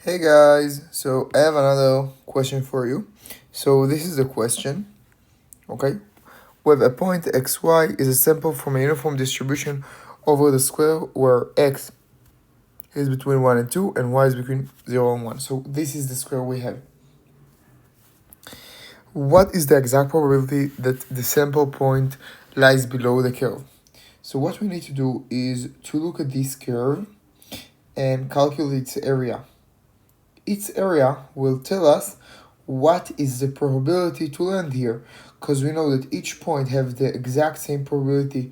Hey guys, so I have another question for you. So this is the question, okay? Where a point xy is a sample from a uniform distribution over the square where x is between 1 and 2 and y is between 0 and 1. So this is the square we have. What is the exact probability that the sample point lies below the curve? So what we need to do is to look at this curve and calculate its area. Its area will tell us what is the probability to land here, because we know that each point have the exact same probability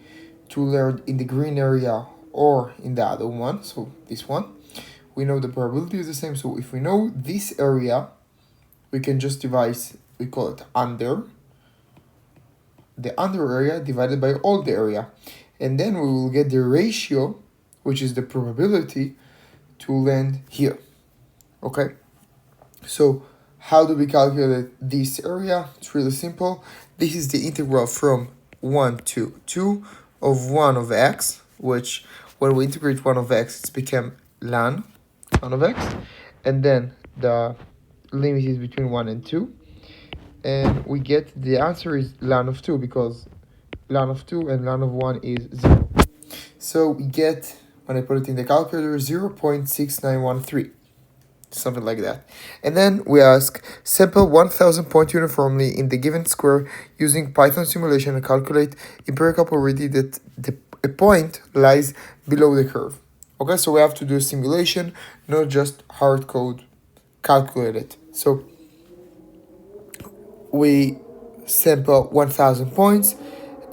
to land in the green area or in the other one, so this one. We know the probability is the same, so if we know this area, we can just divide, we call it the under area divided by all the area. And then we will get the ratio, which is the probability to land here, okay? So how do we calculate this area? It's really simple. This is the integral from 1 to 2 of 1 of x, which when we integrate 1 of x, it's become ln 1 of x. And then the limit is between 1 and 2. And we get the answer is ln of 2 because ln of 2 and ln of 1 is 0. So we get, when I put it in the calculator, 0.6913. Something like that. And then we ask, sample 1000 point uniformly in the given square using Python simulation and calculate empirical probability that a point lies below the curve. Okay, so we have to do a simulation, not just hard code, calculate it. So we sample 1000 points,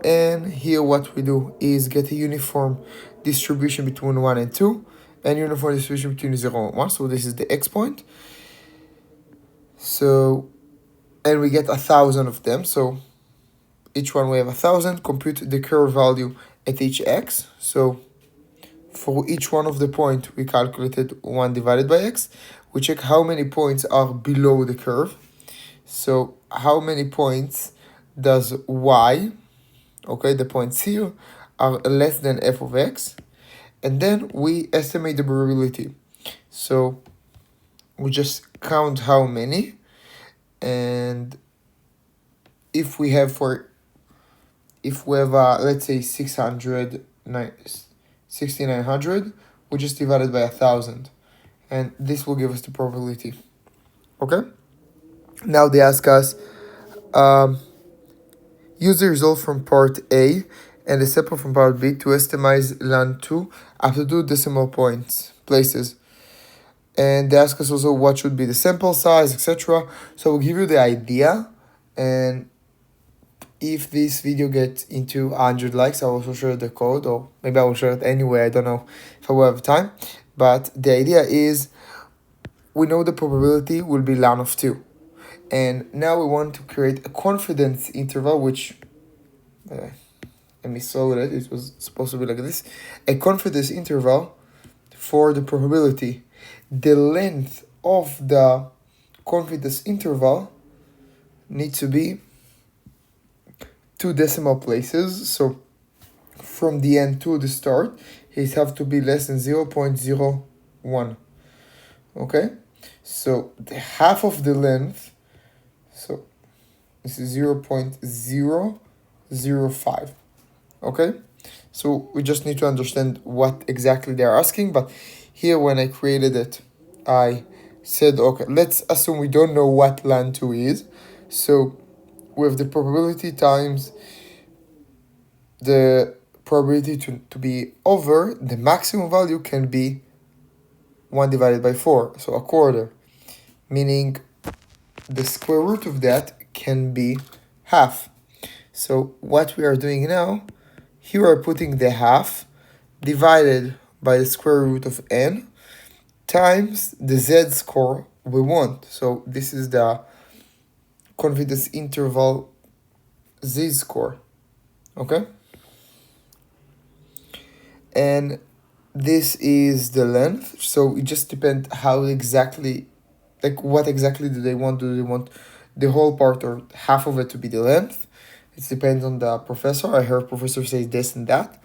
and here what we do is get a uniform distribution between 1 and 2 and uniform distribution between 0 and 1. So this is the x point. So, and we get 1000 of them. So each one we have 1000. Compute the curve value at each x. So for each one of the point, we calculated 1 divided by x. We check how many points are below the curve. So how many points does y, okay, the points here, are less than f of x. And then we estimate the probability. So we just count how many. And if we have let's say 6900, we just divide it by 1000. And this will give us the probability. Okay? Now they ask us, use the result from part A and the sample from part B to estimate ln 2 up to 2 decimal places. And they ask us also what should be the sample size, etc. So we'll give you the idea, and if this video gets into 100 likes, I will also share the code, or maybe I will share it anyway, I don't know if I will have time. But the idea is, we know the probability will be ln of 2. And now we want to create a confidence interval, which, let me solve it, it was supposed to be like this. A confidence interval for the probability. The length of the confidence interval needs to be 2 decimal places. So from the end to the start, it have to be less than 0.01. Okay? So the half of the length, so this is 0.005. Okay? So we just need to understand what exactly they're asking, but here when I created it, I said, okay, let's assume we don't know what ln 2 is. So with the probability times the probability to be over, the maximum value can be 1 divided by 4, so a quarter. Meaning the square root of that can be half. So what we are doing now, here we're putting the half divided by the square root of n times the z-score we want. So this is the confidence interval z-score, okay? And this is the length, so it just depends how exactly, like what exactly do they want? Do they want the whole part or half of it to be the length? It depends on the professor. I heard professor say this and that.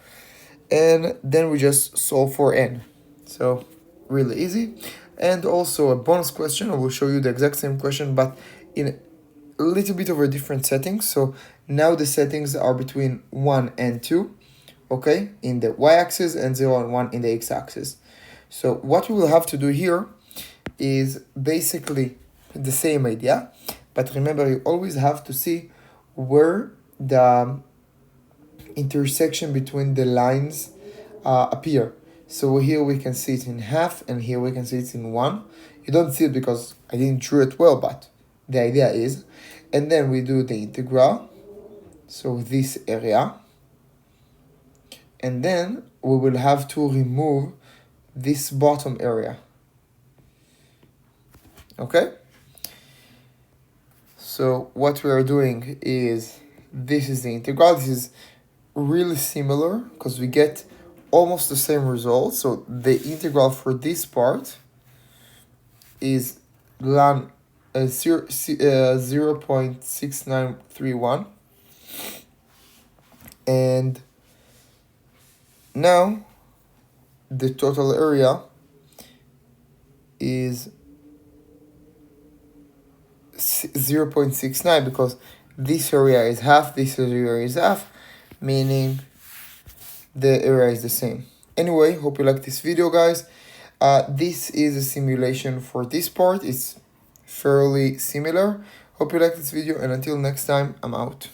And then we just solve for n. So really easy. And also a bonus question, I will show you the exact same question, but in a little bit of a different setting. So now the settings are between 1 and 2, okay, in the y-axis, and 0 and 1 in the x-axis. So what we will have to do here is basically the same idea, but remember, you always have to see where the intersection between the lines appear. So here we can see it in half, and here we can see it in 1. You don't see it because I didn't draw it well, but the idea is. And then we do the integral, so this area. And then we will have to remove this bottom area. Okay? So what we are doing is, this is the integral. This is really similar because we get almost the same result. So the integral for this part is ln 0.6931. And now the total area is 0.69 because this area is half, this area is half, meaning the area is the same. Anyway, hope you like this video, guys. This is a simulation for this part. It's fairly similar. Hope you like this video, and until next time, I'm out.